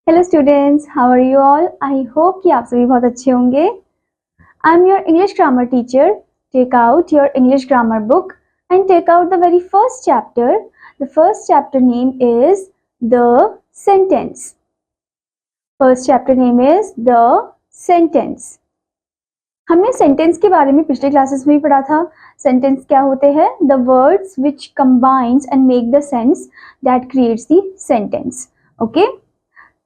Hello students, how are you all. I hope कि आप सभी बहुत अच्छे होंगे। I am your English grammar teacher. Take out your English grammar book and take out the very first chapter. The first chapter name is the sentence. First chapter name is the sentence. हमने sentence के बारे में पिछले classes में भी पढ़ा था। Sentence क्या होते हैं? The words which combines and make the sense that creates the sentence. Okay,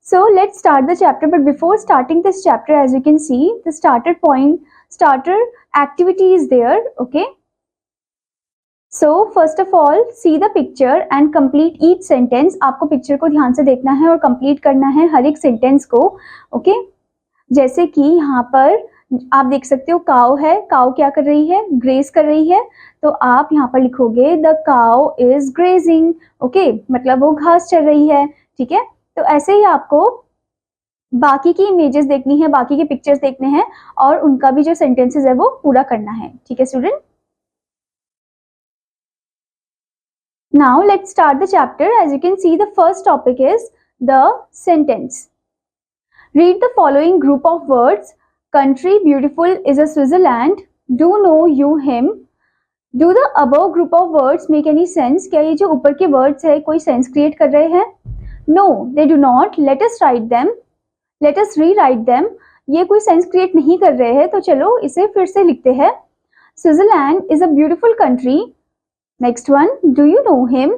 so let's start the chapter, but before starting this chapter, as you can see, the starter activity is there. Okay, so first of all, see the picture and complete each sentence. आपको picture को ध्यान से देखना है और complete करना है हर एक सेंटेंस को। ओके, जैसे कि यहाँ पर आप देख सकते हो काउ है। काउ क्या कर रही है? ग्रेस कर रही है। तो आप यहाँ पर लिखोगे the cow is grazing. Okay, मतलब वो घास चर रही है। ठीक है, तो ऐसे ही आपको बाकी की इमेजेस देखनी है, बाकी के पिक्चर्स देखने हैं और उनका भी जो सेंटेंसेस है वो पूरा करना है। ठीक है student, now let's start the chapter. As you can see the first topic is the sentence. Read the following group of words. Country beautiful is a Switzerland. Do no you him. Do the above group of words make any sense? क्या ये जो ऊपर के words है कोई sense create कर रहे हैं? No they do not. Let us write them. Let us rewrite them. ये कोई सेंस क्रिएट नहीं कर रहे हैं, तो चलो इसे फिर से लिखते हैं। Switzerland is a beautiful country. Next one, do you know him?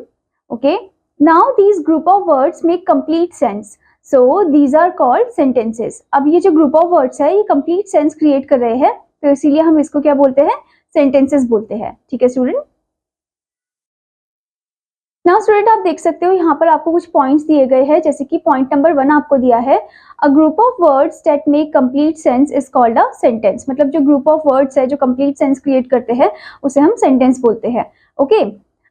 Okay, now these group of words make complete sense, so these are called sentences. अब ये जो ग्रुप ऑफ वर्ड्स है ये कंप्लीट सेंस क्रिएट कर रहे हैं, तो इसीलिए हम इसको क्या बोलते हैं? सेंटेंसेस बोलते हैं। ठीक है स्टूडेंट, नाउ स्टूडेंट आप देख सकते हो यहाँ पर आपको कुछ पॉइंट्स दिए गए हैं। जैसे कि पॉइंट नंबर 1 आपको दिया है, अ group of words that make complete sense is called a sentence. मतलब जो ग्रुप ऑफ वर्ड्स है जो कंप्लीट सेंस क्रिएट करते हैं उसे हम सेंटेंस बोलते हैं। Okay,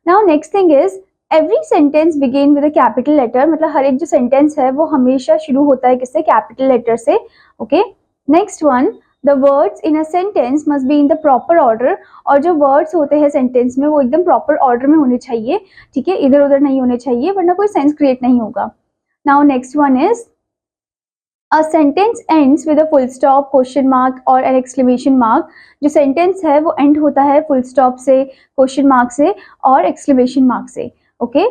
now next thing is every sentence begin with a capital letter. मतलब हर एक जो सेंटेंस है वो हमेशा शुरू होता है किससे? कैपिटल लेटर से। Okay, next one, the words in a sentence must be in the proper order. और जो वर्ड्स होते हैं सेंटेंस में वो एकदम प्रॉपर ऑर्डर में होने चाहिए। ठीक है, इधर उधर नहीं होने चाहिए वरना कोई सेंस क्रिएट नहीं होगा। Now next one is a sentence ends with a full stop, question mark और एन एक्सक्लेमेशन मार्क। जो सेंटेंस है वो एंड होता है फुल स्टॉप से, क्वेश्चन मार्क से और एक्सक्लेमेशन मार्क से। Okay,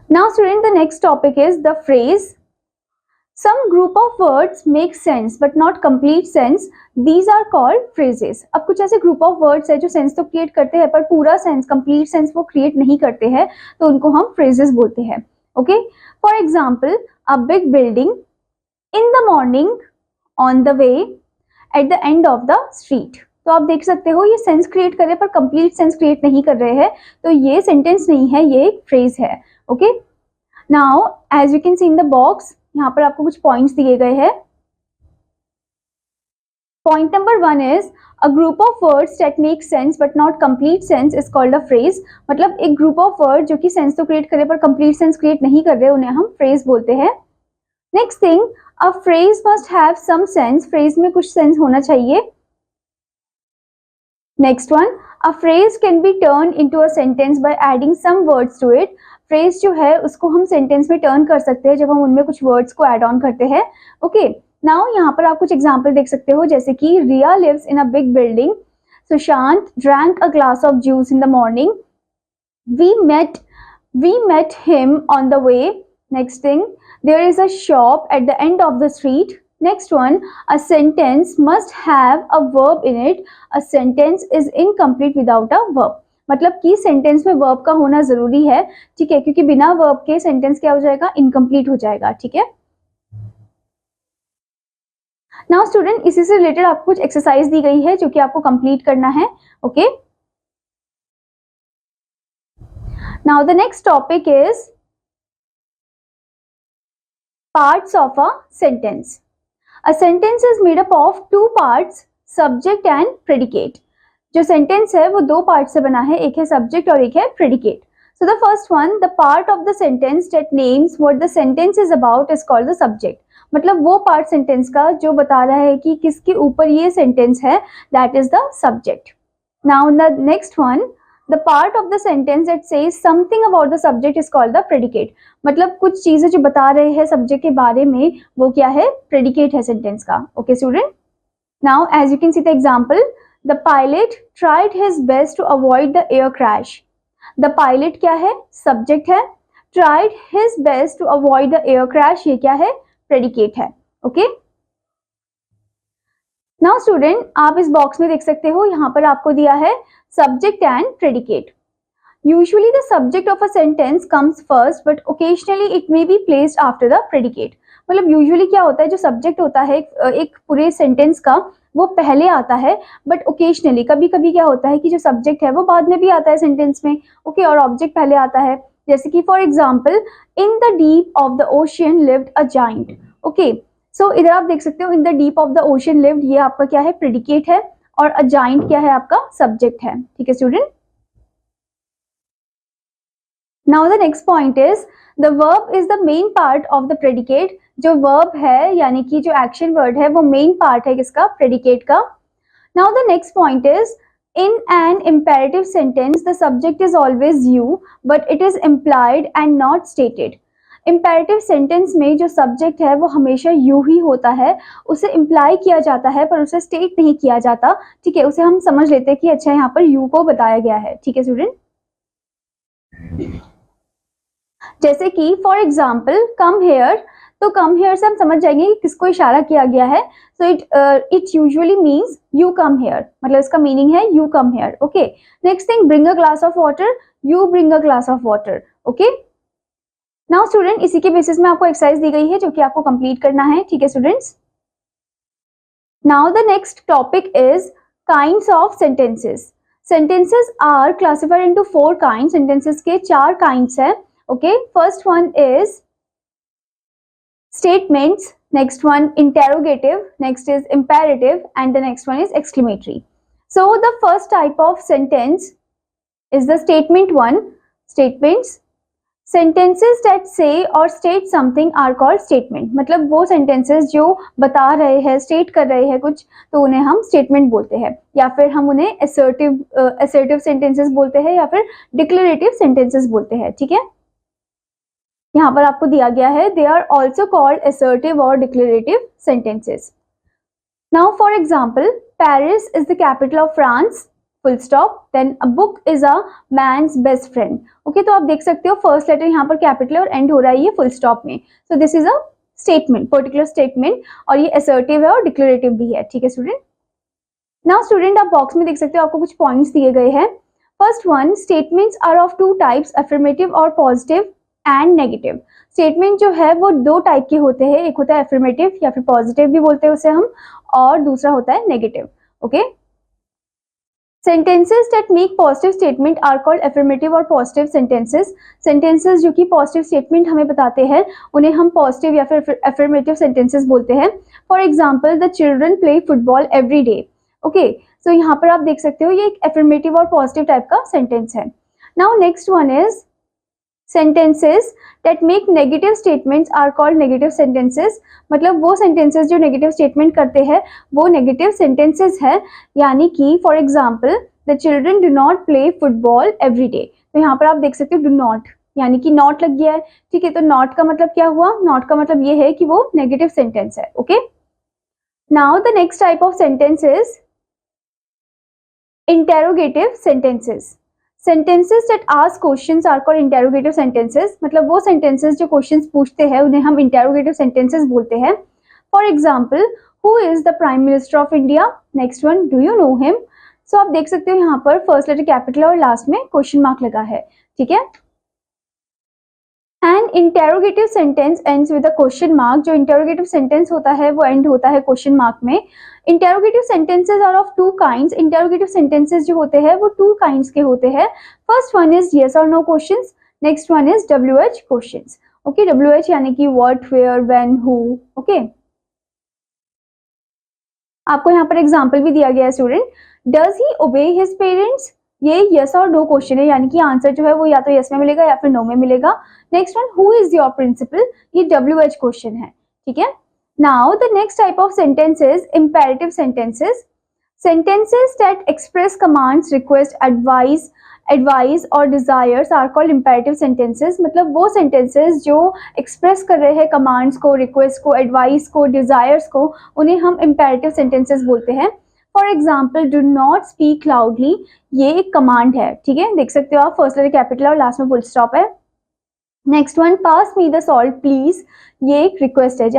now student the next topic is the phrase. Some group of words make sense but not complete sense. These are called phrases. अब कुछ ऐसे group of words है जो sense तो create करते हैं पर पूरा सेंस, कंप्लीट सेंस वो क्रिएट नहीं करते हैं, तो उनको हम phrases बोलते हैं। Okay, for example, a big building, in the morning, on the way, eight the end of the street. तो आप देख सकते हो ये सेंस क्रिएट कर रहे हैं पर कंप्लीट सेंस क्रिएट नहीं कर रहे हैं, तो ये सेंटेंस नहीं है, ये एक फ्रेज है। Okay, now as you can see in the box, यहाँ पर आपको कुछ पॉइंट्स दिए गए हैं। Point number 1 is a group of words that make sense but not complete sense is called a phrase. मतलब एक ग्रुप ऑफ वर्ड जो कि सेंस तो क्रिएट करे पर कंप्लीट सेंस क्रिएट नहीं कर रहे, उन्हें हम फ्रेज बोलते हैं। Next thing, a phrase must have some sense. Phrase में कुछ सेंस होना चाहिए। Next one, a phrase can be turn into a sentence by adding some words to it. Phrase जो है उसको हम सेंटेंस में टर्न कर सकते हैं जब हम उनमें कुछ वर्ड्स को ऐड ऑन करते हैं। ओके, नाउ यहाँ पर आप कुछ एग्जांपल देख सकते हो, जैसे कि Riya lives in a big building, Sushant drank a glass of juice in the morning, we met him on the way. Next thing, there is a shop at the end of the street. Next one, a sentence must have a verb in it. A sentence is incomplete without a verb. मतलब कि sentence में verb का होना जरूरी है। ठीक है, क्योंकि बिना वर्ब के सेंटेंस क्या हो जाएगा? इनकम्प्लीट हो जाएगा। ठीक है, नाउ स्टूडेंट इसी से रिलेटेड आपको कुछ एक्सरसाइज दी गई है जो कि आपको कंप्लीट करना है। Okay, now the next topic is parts of a sentence. A sentence is made up of two parts, subject and predicate. जो सेंटेंस है वो दो पार्ट से बना है, एक है सब्जेक्ट और एक है predicate. So the first one, the part of the sentence that names what the sentence is about is called the subject. मतलब वो पार्ट सेंटेंस का जो बता रहा है कि किसके ऊपर ये सेंटेंस है, that is the subject. Now the next one, the part of the sentence that says something about the subject is called the predicate. मतलब कुछ चीजें जो बता रहे हैं सब्जेक्ट के बारे में, वो क्या है, प्रेडिकेट है सेंटेंस का। Okay student, now as you can see the example, the pilot tried his best to avoid the air crash. The pilot क्या है, सब्जेक्ट है, tried his best to avoid the air crash, ये क्या है, predicate है। Okay, now student आप इस box में देख सकते हो, यहाँ पर आपको दिया है subject and predicate. Usually the subject of a sentence comes first but occasionally it may be placed after the predicate. मतलब यूजुअली क्या होता है, जो सब्जेक्ट होता है एक पूरे सेंटेंस का, वो पहले आता है, बट ओकेजनली कभी कभी क्या होता है कि जो सब्जेक्ट है वो बाद में भी आता है सेंटेंस में। ओके, और ऑब्जेक्ट पहले आता है। जैसे कि for example, in the deep of the ocean lived a giant. Okay, so इधर आप देख सकते हो in the deep of the ocean lived, ये आपका क्या है, प्रेडिकेट है, और अ जाइंट क्या है, आपका सब्जेक्ट है। ठीक है student, now the next point is the verb is the main part of the predicate. जो वर्ब है यानी कि जो एक्शन वर्ड है वो मेन पार्ट है किसका, प्रेडिकेट का। Now the next point is in an imperative sentence the subject is always you but it is implied and not stated। Imperative sentence में जो सब्जेक्ट है वो हमेशा यू ही होता है, उसे इम्प्लाई किया जाता है पर उसे स्टेट नहीं किया जाता। ठीक है, उसे हम समझ लेते हैं कि अच्छा यहाँ पर यू को बताया गया है। ठीक है स्टूडेंट, जैसे कि फॉर एग्जाम्पल कम हेयर, तो कम हेयर से हम समझ जाएंगे कि किसको इशारा किया गया है। So it usually means you come here, मतलब इसका मीनिंग है you come here. Okay, next thing, bring a glass of water, you bring a glass of water. Okay, now student इसी के बेसिस में आपको एक्सरसाइज दी गई है जो कि आपको कंप्लीट करना है। ठीक है students, now the next topic is kinds of sentences. Sentences are classified into 4 kinds. Sentences के 4 काइंड्स है। Okay, first one is statements, next one interrogative, next is imperative, and the next one is exclamatory. So the first type of sentence is the statement one. Statements, sentences that say or state something are called statement। मतलब वो sentences जो बता रहे हैं, state कर रहे हैं कुछ, तो उन्हें हम statement बोलते हैं, या फिर हम उन्हें assertive sentences बोलते हैं, या फिर declarative sentences बोलते हैं। ठीक है, यहाँ पर आपको दिया गया है, they are also called assertive और declarative sentences. Now for example, Paris is the capital of France, full stop, then a book is a man's best friend. Okay, तो आप देख सकते हो फर्स्ट लेटर यहाँ पर कैपिटल और एंड हो रहा है ये फुल स्टॉप में। So this is a statement, particular statement, और ये असर्टिव है और डिक्लेरेटिव भी है। ठीक है स्टूडेंट, नाउ स्टूडेंट आप बॉक्स में देख सकते हो, आपको कुछ पॉइंट्स दिए गए हैं। First one, statements are of 2 types, affirmative और पॉजिटिव एंड नेगेटिव। स्टेटमेंट जो है वो 2 टाइप के होते हैं, एक होता है अफर्मेटिव या फिर पॉजिटिव भी बोलते हैं उसे हम, और दूसरा होता है negative. Okay, sentences that make positive statement are called affirmative और पॉजिटिव सेंटेंसेस। सेंटेंसेस जो कि पॉजिटिव स्टेटमेंट हमें बताते हैं उन्हें हम पॉजिटिव या फिर अफर्मेटिव सेंटेंसेस बोलते हैं। For example, the children play football every day. Okay, so यहाँ पर आप देख सकते हो ये एक अफर्मेटिव और पॉजिटिव टाइप का सेंटेंस है। Now next one is sentences that make negative statements are called negative sentences। मतलब वो sentences जो negative statement करते हैं वो negative sentences है। यानी कि for example, the children do not play football every day। तो यहाँ पर आप देख सकते हो do not, यानी कि not लग गया है। ठीक है, तो not का मतलब क्या हुआ, not का मतलब ये है कि वो negative sentence है। Okay, now the next type of sentence is interrogative sentences। Sentences that ask questions are called interrogative sentences. मतलब वो सेंटेंसेस जो क्वेश्चंस पूछते हैं उन्हें हम इंटेरोगेटिव सेंटेंसेस बोलते हैं। For example, who is the prime minister of India, next one, do you know him. So आप देख सकते हो यहाँ पर फर्स्ट लेटर कैपिटल और लास्ट में क्वेश्चन मार्क लगा है। ठीक है, an interrogative sentence ends with a question mark. जो इंटेरोगेटिव सेंटेंस होता है वो एंड होता है क्वेश्चन मार्क में। Interrogative sentences are of 2 kinds. Interrogative sentences जो होते हैं वो 2 काइंड्स के होते हैं। फर्स्ट वन इज यस और no questions, next one is WH questions. Okay, WH यानी कि what, where, when, who. Okay, आपको यहाँ पर एग्जांपल भी दिया गया है स्टूडेंट, डज ही ओबे हिज पेरेंट्स। ये यस और नो क्वेश्चन है, यानी कि आंसर जो है वो या तो यस में मिलेगा या फिर नो में मिलेगा। Next one, who is your principal, ये WH क्वेश्चन है। ठीक है, now the next type of sentences, imperative sentences. Sentences that express commands, request, advice और desires are called imperative sentences. मतलब वो sentences जो express कर रहे हैं commands को, request को, advice को, desires को, उन्हें हम imperative sentences बोलते हैं. For example, do not speak loudly, ये एक command है, ठीक है, देख सकते हो आप, first letter capital और last में full stop है. Next one, pass me the salt please, ये एक रिक्वेस्ट है.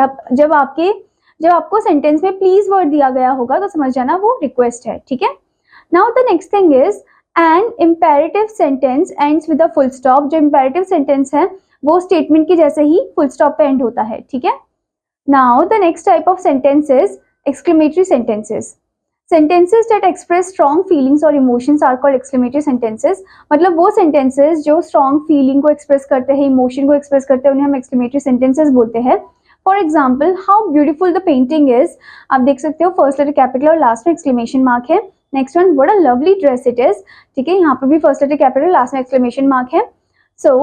जब आपको सेंटेंस में प्लीज वर्ड दिया गया होगा तो समझ जाना वो रिक्वेस्ट है, ठीक है. Now the next thing is an imperative sentence ends with a full stop. जो इम्पेरेटिव सेंटेंस है वो स्टेटमेंट के जैसे ही फुल स्टॉप पे एंड होता है, ठीक है. Now the next type of sentence is exclamatory sentences. Sentences that express strong feelings or emotions are called exclamatory sentences. मतलब वो sentences जो strong feeling को express करते हैं, emotion को express करते हैं, उन्हें हम exclamatory sentences बोलते हैं. For example, how beautiful the painting is. आप देख सकते हो first letter capital और last में exclamation mark है. Next one, what a lovely dress it is. ठीक है, यहाँ पर भी first letter capital, last में exclamation mark है. So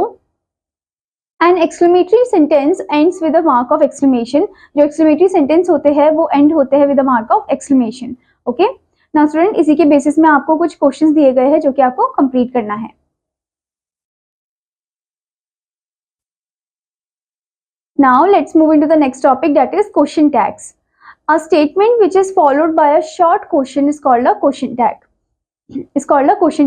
an exclamatory sentence ends with a mark of exclamation. जो exclamatory sentence होते हैं वो end होते हैं with a mark of exclamation. Okay. Now student, इसी के बेसिस में आपको कुछ क्वेश्चंस दिए गए हैं जो कि आपको कंप्लीट करना है. Now let's move into the next topic, that is question tags. A statement which is followed by a short question is called a question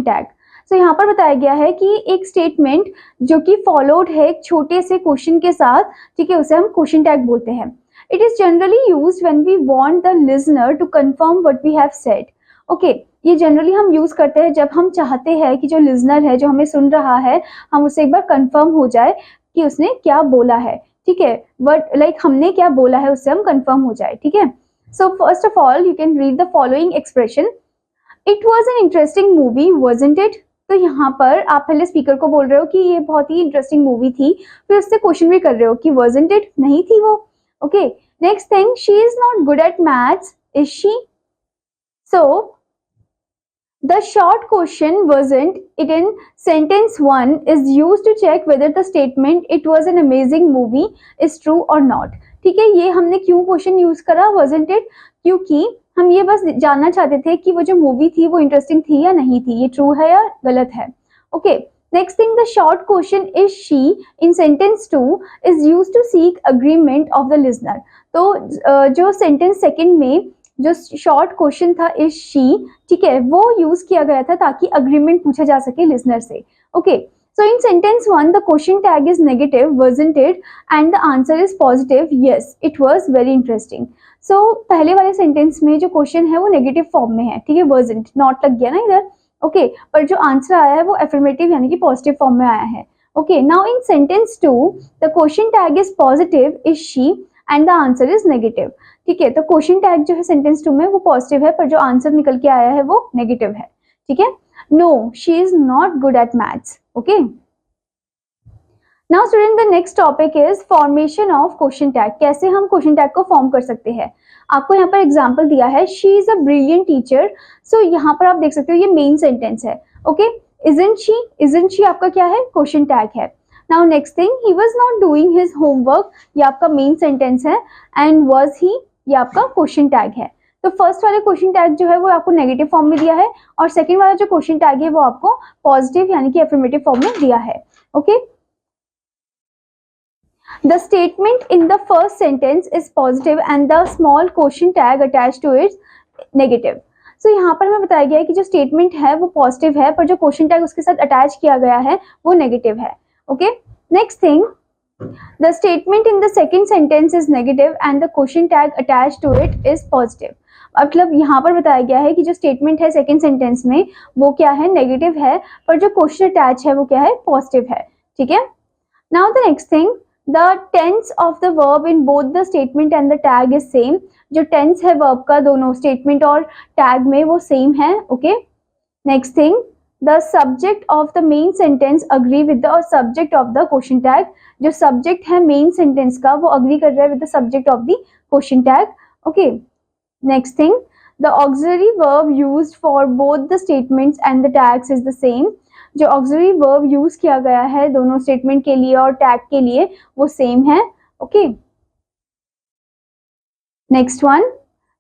tag. So यहाँ पर बताया गया है कि एक स्टेटमेंट जो कि फॉलोड है एक छोटे से क्वेश्चन के साथ, ठीक है, उसे हम क्वेश्चन टैग बोलते हैं. It is generally used when we want the listener to confirm what we have said. Okay, ये जनरली हम यूज करते हैं जब हम चाहते हैं कि जो लिजनर है, जो हमें सुन रहा है, हम उससे एक बार कंफर्म हो जाए कि उसने क्या बोला है, ठीक है. बट लाइक हमने क्या बोला है उससे हम कंफर्म हो जाए, ठीक है. सो first of all you can read the following expression. It was an interesting movie wasn't it. तो यहाँ पर आप पहले स्पीकर को बोल रहे हो कि ये बहुत ही इंटरेस्टिंग मूवी थी, फिर उससे क्वेश्चन भी कर रहे हो कि wasn't it, नहीं थी वो. Okay, next thing, she is not good at maths, is she? So, the short question wasn't it in sentence 1 is used to check whether the statement it was an amazing movie is true or not. ठीक है, ये हमने क्यों question use करा wasn't it, क्योंकि हम ये बस जानना चाहते थे कि वो जो मूवी थी वो इंटरेस्टिंग थी या नहीं थी, ये ट्रू है या गलत है. Okay. Next thing, the short question is she in sentence 2 is used to seek agreement of the listener. तो जो sentence second में जो short question था is she, ठीक है, वो यूज किया गया था ताकि agreement पूछा जा सके listener से. Okay, so in sentence 1 the question tag is negative wasn't it and the answer is positive yes it was very interesting. So पहले वाले sentence में जो question है वो negative form में है, ठीक है, wasn't, not लग गया ना इधर. ओके, पर जो आंसर आया है वो एफर्मेटिव यानी कि पॉजिटिव फॉर्म में आया है. Okay, now in sentence 2 the question tag is positive is she and the answer is negative. ठीक है, तो क्वेश्चन टैग जो है सेंटेंस 2 में वो पॉजिटिव है, पर जो आंसर निकल के आया है वो नेगेटिव है. ठीक है. No, she is not good at maths. Okay. Now student, the next topic is formation of question tag. कैसे हम क्वेश्चन टैग को फॉर्म कर सकते हैं. आपको यहाँ पर एग्जाम्पल दिया है, she is a brilliant teacher. So यहाँ पर आप देख सकते हो ये मेन सेंटेंस है. ओके, इजंट शी आपका क्या है, क्वेश्चन टैग है. Now next thing, he was not doing his homework, ये आपका मेन सेंटेंस है. एंड वाज ही, ये आपका क्वेश्चन टैग है. तो फर्स्ट वाले क्वेश्चन टैग जो है वो आपको नेगेटिव फॉर्म में दिया है और सेकंड वाला जो क्वेश्चन टैग है वो आपको पॉजिटिव यानी कि एफर्मेटिव फॉर्म में दिया है. Okay. The statement in the first sentence is positive and the small question tag attached to it negative. So यहाँ पर हमें बताया गया है कि जो स्टेटमेंट है वो पॉजिटिव है पर जो क्वेश्चन टैग उसके साथ अटैच किया गया है वो नेगेटिव है. Okay. Next thing, the statement in the second sentence is negative and the question tag attached to it is positive. मतलब यहाँ पर बताया गया है कि जो स्टेटमेंट है सेकंड सेंटेंस में वो क्या है, नेगेटिव है, पर जो क्वेश्चन अटैच है वो क्या है, पॉजिटिव है. ठीक है. Now the next thing, the tense of the verb in both the statement and the tag is same. जो tense है verb का दोनों statement और tag में वो same है. okay. next thing, the subject of the main sentence agree with the subject of the question tag. जो subject है main sentence का वो agree कर रहा है with the subject of the question tag. okay. next thing, the auxiliary verb used for both the statements and the tags is the same. जो auxiliary verb use किया गया है दोनों स्टेटमेंट के लिए और टैग के लिए वो सेम है. Okay. Next one,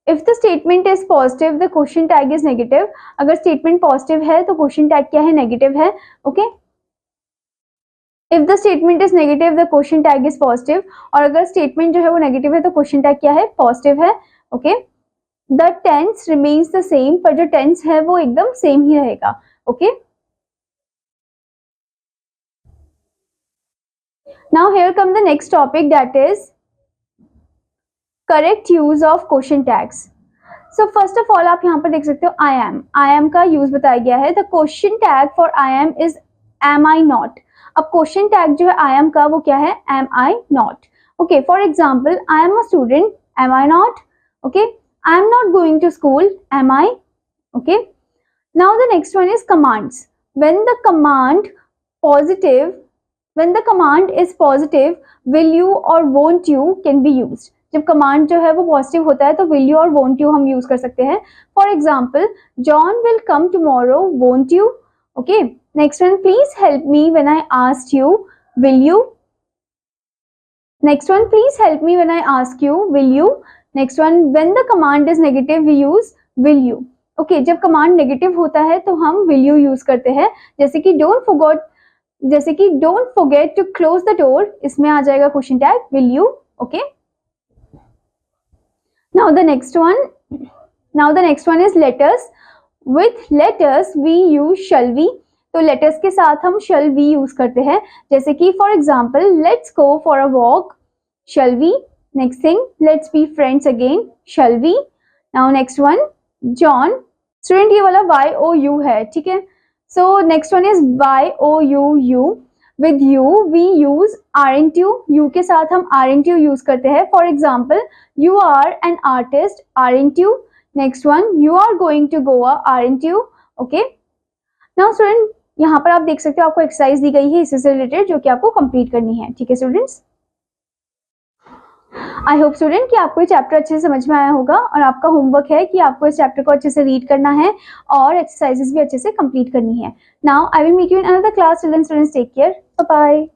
if the statement is positive the question tag is negative. अगर स्टेटमेंट पॉजिटिव है तो क्वेश्चन टैग क्या है, नेगेटिव है. Okay, if the statement is negative the question tag is positive. और अगर स्टेटमेंट जो है वो नेगेटिव है तो क्वेश्चन टैग क्या है, पॉजिटिव है. Okay, the tense remains the same, पर जो टेंस है वो एकदम सेम ही रहेगा. Okay, now here come the next topic, that is correct use of question tags. So first of all आप यहाँ पर देख सकते हो आई एम का यूज बताया गया है. The question tag for I am is am I not. अब क्वेश्चन टैग जो है आई एम का वो क्या है, am I not. Okay, for example I am a student, am I not. Okay, I am not going to school, am I. Okay, now the next one is commands. When the command positive, when the command is positive will you or won't you can be used. जब command जो है वो positive होता है तो will you और won't you हम use कर सकते हैं. For example John will come tomorrow, won't you. Okay, next one, please help me when I asked you, will you. Next one, please help me when I ask you, will you. Next one, when the command is negative we use will you. Okay, जब command negative होता है तो हम will you use करते हैं. जैसे कि don't forget to close the door, इसमें आ जाएगा question tag will you. Okay, now the next one is letters. With letters we use shall we. तो लेटर्स के साथ हम शैल वी यूज करते हैं. जैसे कि for example let's go for a walk, shall we. Next thing, let's be friends again, shall we. Now next one, John. Student ये वाला YOU है, ठीक है. So next one is YOU. With you we use aren't you. You के साथ हम aren't you use करते हैं. For example, you are an artist, aren't you. Next one, you are going to Goa, aren't you. Okay. Now student, यहाँ पर आप देख सकते हो आपको एक्सरसाइज दी गई है इससे से रिलेटेड जो कि आपको कंप्लीट करनी है. ठीक है स्टूडेंट्स, आई होप स्टूडेंट कि आपको ये चैप्टर अच्छे से समझ में आया होगा और आपका होमवर्क है कि आपको इस चैप्टर को अच्छे से रीड करना है और एक्सरसाइजेस भी अच्छे से कंप्लीट करनी है. Now I will meet you in another class. Till then students take care, bye bye.